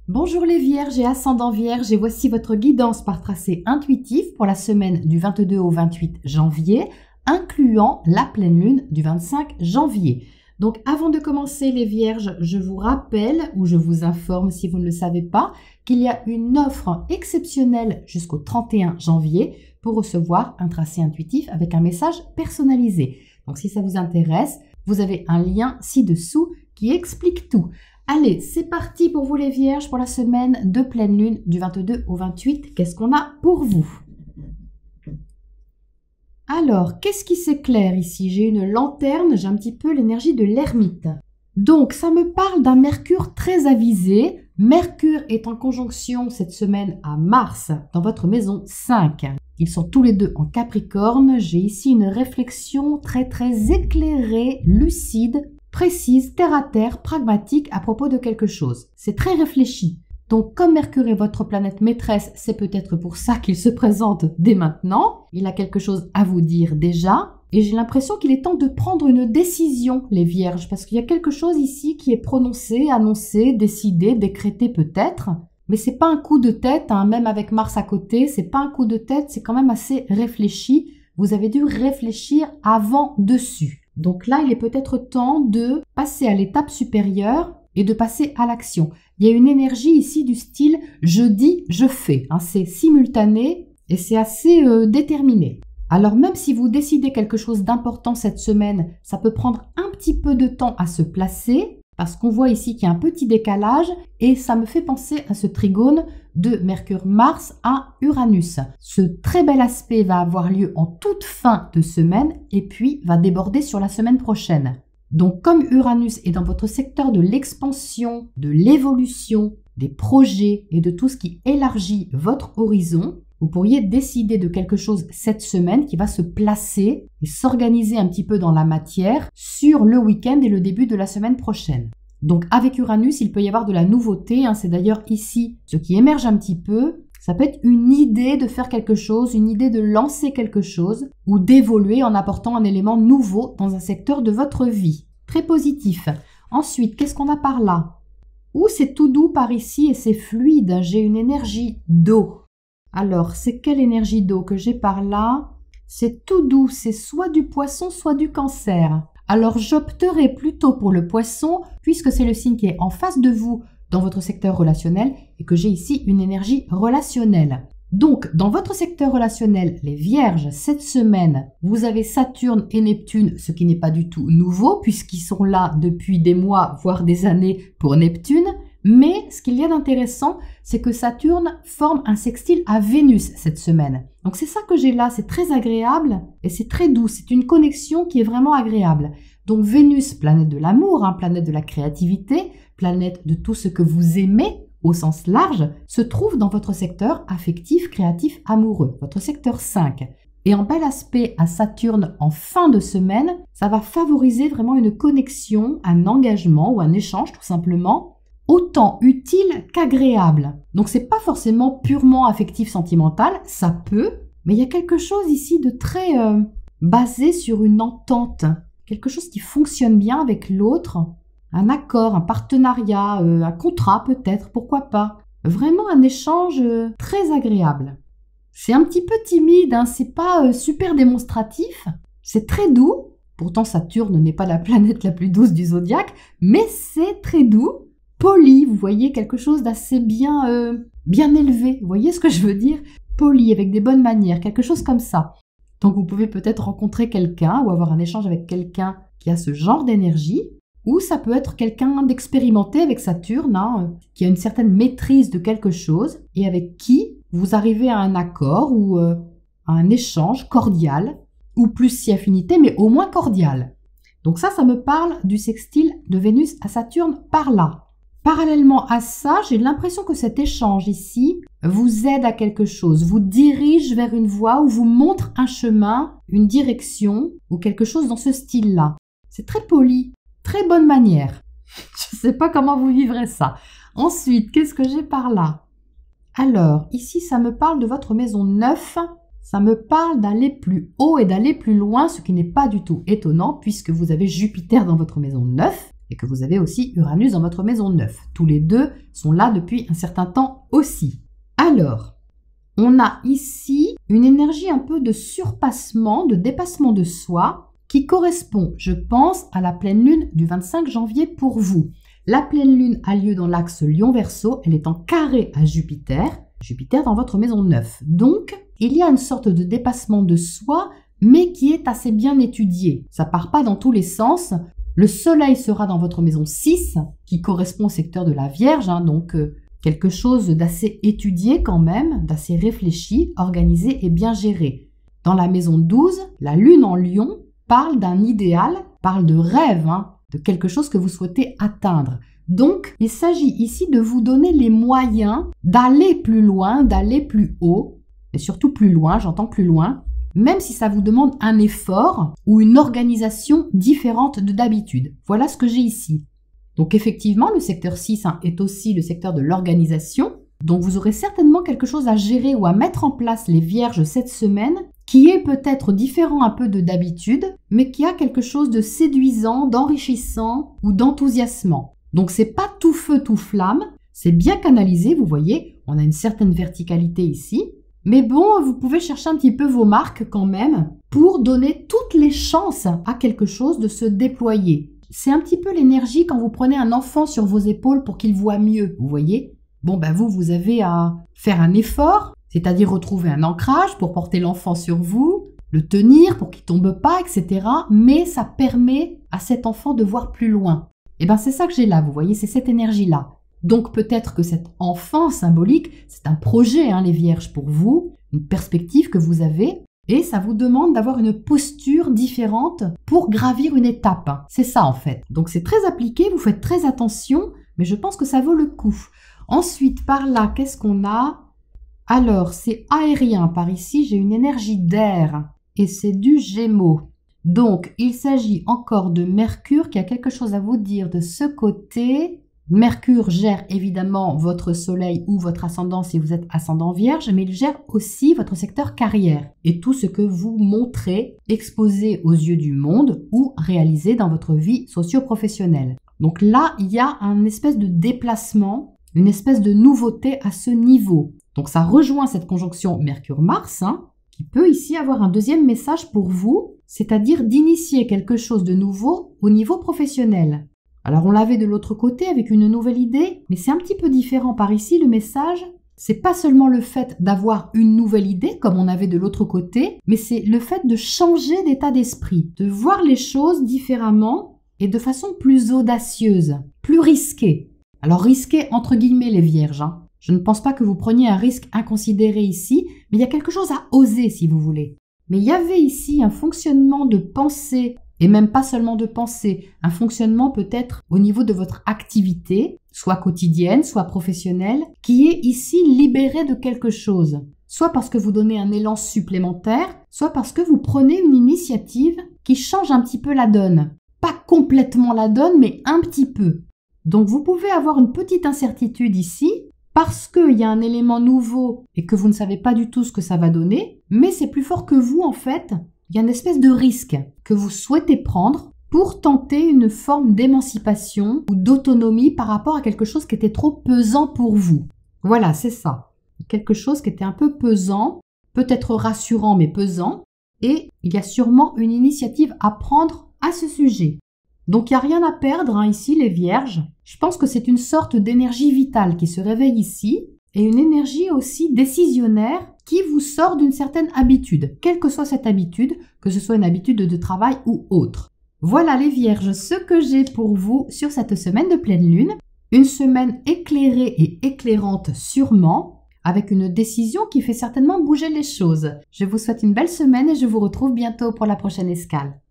Bonjour les Vierges et ascendants Vierges, et voici votre guidance par tracé intuitif pour la semaine du 22 au 28 janvier, incluant la pleine lune du 25 janvier. Donc avant de commencer les Vierges, je vous rappelle ou je vous informe si vous ne le savez pas qu'il y a une offre exceptionnelle jusqu'au 31 janvier pour recevoir un tracé intuitif avec un message personnalisé. Donc si ça vous intéresse, vous avez un lien ci-dessous qui explique tout. Allez, c'est parti pour vous les Vierges pour la semaine de pleine lune du 22 au 28. Qu'est-ce qu'on a pour vous? Alors, qu'est-ce qui s'éclaire ici? J'ai une lanterne, j'ai un petit peu l'énergie de l'ermite. Donc, ça me parle d'un Mercure très avisé. Mercure est en conjonction cette semaine à Mars dans votre maison 5. Ils sont tous les deux en Capricorne. J'ai ici une réflexion très éclairée, lucide, précise, terre à terre, pragmatique à propos de quelque chose. C'est très réfléchi. Donc, comme Mercure est votre planète maîtresse, c'est peut-être pour ça qu'il se présente dès maintenant. Il a quelque chose à vous dire déjà. Et j'ai l'impression qu'il est temps de prendre une décision, les Vierges, parce qu'il y a quelque chose ici qui est prononcé, annoncé, décidé, décrété peut-être. Mais c'est pas un coup de tête, hein, même avec Mars à côté, c'est pas un coup de tête, c'est quand même assez réfléchi. Vous avez dû réfléchir avant dessus. Donc là, il est peut-être temps de passer à l'étape supérieure et de passer à l'action. Il y a une énergie ici du style « je dis, je fais ». C'est simultané et c'est assez déterminé. Alors même si vous décidez quelque chose d'important cette semaine, ça peut prendre un petit peu de temps à se placer parce qu'on voit ici qu'il y a un petit décalage et ça me fait penser à ce trigone de Mercure-Mars à Uranus. Ce très bel aspect va avoir lieu en toute fin de semaine et puis va déborder sur la semaine prochaine. Donc comme Uranus est dans votre secteur de l'expansion, de l'évolution, des projets et de tout ce qui élargit votre horizon, vous pourriez décider de quelque chose cette semaine qui va se placer et s'organiser un petit peu dans la matière sur le week-end et le début de la semaine prochaine. Donc avec Uranus, il peut y avoir de la nouveauté, c'est d'ailleurs ici ce qui émerge un petit peu. Ça peut être une idée de faire quelque chose, une idée de lancer quelque chose ou d'évoluer en apportant un élément nouveau dans un secteur de votre vie. Très positif. Ensuite, qu'est-ce qu'on a par là? C'est tout doux par ici et c'est fluide. J'ai une énergie d'eau. Alors, c'est quelle énergie d'eau que j'ai par là? C'est tout doux, c'est soit du poisson, soit du cancer. Alors, j'opterai plutôt pour le poisson puisque c'est le signe qui est en face de vous dans votre secteur relationnel et que j'ai ici une énergie relationnelle. Donc, dans votre secteur relationnel, les Vierges, cette semaine, vous avez Saturne et Neptune, ce qui n'est pas du tout nouveau puisqu'ils sont là depuis des mois, voire des années pour Neptune. Mais ce qu'il y a d'intéressant, c'est que Saturne forme un sextile à Vénus cette semaine. Donc c'est ça que j'ai là, c'est très agréable et c'est très doux, c'est une connexion qui est vraiment agréable. Donc Vénus, planète de l'amour, planète de la créativité, planète de tout ce que vous aimez au sens large, se trouve dans votre secteur affectif, créatif, amoureux, votre secteur 5. Et en bel aspect à Saturne en fin de semaine, ça va favoriser vraiment une connexion, un engagement ou un échange tout simplement, autant utile qu'agréable. Donc c'est pas forcément purement affectif sentimental, ça peut, mais il y a quelque chose ici de très basé sur une entente, quelque chose qui fonctionne bien avec l'autre, un accord, un partenariat, un contrat peut-être, pourquoi pas. Vraiment un échange très agréable. C'est un petit peu timide, c'est pas super démonstratif, c'est très doux. Pourtant Saturne n'est pas la planète la plus douce du zodiaque, mais c'est très doux. Poli, vous voyez, quelque chose d'assez bien élevé, vous voyez ce que je veux dire? Poli, avec des bonnes manières, quelque chose comme ça. Donc vous pouvez peut-être rencontrer quelqu'un ou avoir un échange avec quelqu'un qui a ce genre d'énergie, ou ça peut être quelqu'un d'expérimenté avec Saturne, qui a une certaine maîtrise de quelque chose et avec qui vous arrivez à un accord ou à un échange cordial, ou plus si affinité, mais au moins cordial. Donc ça me parle du sextile de Vénus à Saturne par là. Parallèlement à ça, j'ai l'impression que cet échange ici vous aide à quelque chose, vous dirige vers une voie ou vous montre un chemin, une direction ou quelque chose dans ce style-là. C'est très poli, très bonne manière. Je ne sais pas comment vous vivrez ça. Ensuite, qu'est-ce que j'ai par là? Alors, ici, ça me parle de votre maison 9. Ça me parle d'aller plus haut et d'aller plus loin, ce qui n'est pas du tout étonnant puisque vous avez Jupiter dans votre maison 9. et que vous avez aussi Uranus dans votre maison 9. Tous les deux sont là depuis un certain temps aussi. Alors, on a ici une énergie un peu de surpassement, de dépassement de soi, qui correspond, je pense, à la pleine lune du 25 janvier pour vous. La pleine lune a lieu dans l'axe Lion-Verseau, elle est en carré à Jupiter, Jupiter dans votre maison 9. Donc, il y a une sorte de dépassement de soi, mais qui est assez bien étudié. Ça part pas dans tous les sens. Le soleil sera dans votre maison 6, qui correspond au secteur de la Vierge, donc quelque chose d'assez étudié quand même, d'assez réfléchi, organisé et bien géré. Dans la maison 12, la lune en Lion parle d'un idéal, parle de rêve, de quelque chose que vous souhaitez atteindre. Donc, il s'agit ici de vous donner les moyens d'aller plus loin, d'aller plus haut, et surtout plus loin, j'entends plus loin, même si ça vous demande un effort ou une organisation différente de d'habitude. Voilà ce que j'ai ici. Donc effectivement, le secteur 6 est aussi le secteur de l'organisation. Donc vous aurez certainement quelque chose à gérer ou à mettre en place les Vierges cette semaine qui est peut-être différent un peu de d'habitude, mais qui a quelque chose de séduisant, d'enrichissant ou d'enthousiasmant. Donc c'est pas tout feu, tout flamme, c'est bien canalisé, vous voyez, on a une certaine verticalité ici. Mais bon, vous pouvez chercher un petit peu vos marques quand même pour donner toutes les chances à quelque chose de se déployer. C'est un petit peu l'énergie quand vous prenez un enfant sur vos épaules pour qu'il voit mieux, vous voyez. Bon, vous avez à faire un effort, c'est-à-dire retrouver un ancrage pour porter l'enfant sur vous, le tenir pour qu'il tombe pas, etc. Mais ça permet à cet enfant de voir plus loin. Et bien c'est ça que j'ai là, vous voyez, c'est cette énergie-là. Donc peut-être que cet enfant symbolique, c'est un projet, les Vierges, pour vous, une perspective que vous avez, et ça vous demande d'avoir une posture différente pour gravir une étape. C'est ça en fait. Donc c'est très appliqué, vous faites très attention, mais je pense que ça vaut le coup. Ensuite, par là, qu'est-ce qu'on a? Alors, c'est aérien. Par ici, j'ai une énergie d'air, et c'est du Gémeaux. Donc, il s'agit encore de Mercure qui a quelque chose à vous dire de ce côté. Mercure gère évidemment votre soleil ou votre ascendant si vous êtes ascendant Vierge, mais il gère aussi votre secteur carrière et tout ce que vous montrez, exposez aux yeux du monde ou réalisez dans votre vie socio-professionnelle. Donc là, il y a un espèce de déplacement, une espèce de nouveauté à ce niveau. Donc ça rejoint cette conjonction Mercure-Mars, qui peut ici avoir un deuxième message pour vous, c'est-à-dire d'initier quelque chose de nouveau au niveau professionnel. Alors on l'avait de l'autre côté avec une nouvelle idée, mais c'est un petit peu différent par ici le message. C'est pas seulement le fait d'avoir une nouvelle idée comme on avait de l'autre côté, mais c'est le fait de changer d'état d'esprit, de voir les choses différemment et de façon plus audacieuse, plus risquée. Alors risquée entre guillemets les Vierges. Je ne pense pas que vous preniez un risque inconsidéré ici, mais il y a quelque chose à oser si vous voulez. Mais il y avait ici un fonctionnement de pensée, et même pas seulement de pensée, un fonctionnement peut-être au niveau de votre activité, soit quotidienne, soit professionnelle, qui est ici libéré de quelque chose. Soit parce que vous donnez un élan supplémentaire, soit parce que vous prenez une initiative qui change un petit peu la donne. Pas complètement la donne, mais un petit peu. Donc vous pouvez avoir une petite incertitude ici, parce qu'il y a un élément nouveau et que vous ne savez pas du tout ce que ça va donner, mais c'est plus fort que vous en fait. Il y a une espèce de risque que vous souhaitez prendre pour tenter une forme d'émancipation ou d'autonomie par rapport à quelque chose qui était trop pesant pour vous. Voilà, c'est ça. Quelque chose qui était un peu pesant, peut-être rassurant mais pesant, et il y a sûrement une initiative à prendre à ce sujet. Donc il n'y a rien à perdre ici les Vierges. Je pense que c'est une sorte d'énergie vitale qui se réveille ici et une énergie aussi décisionnaire qui vous sort d'une certaine habitude, quelle que soit cette habitude, que ce soit une habitude de travail ou autre. Voilà les Vierges, ce que j'ai pour vous sur cette semaine de pleine lune. Une semaine éclairée et éclairante sûrement, avec une décision qui fait certainement bouger les choses. Je vous souhaite une belle semaine et je vous retrouve bientôt pour la prochaine escale.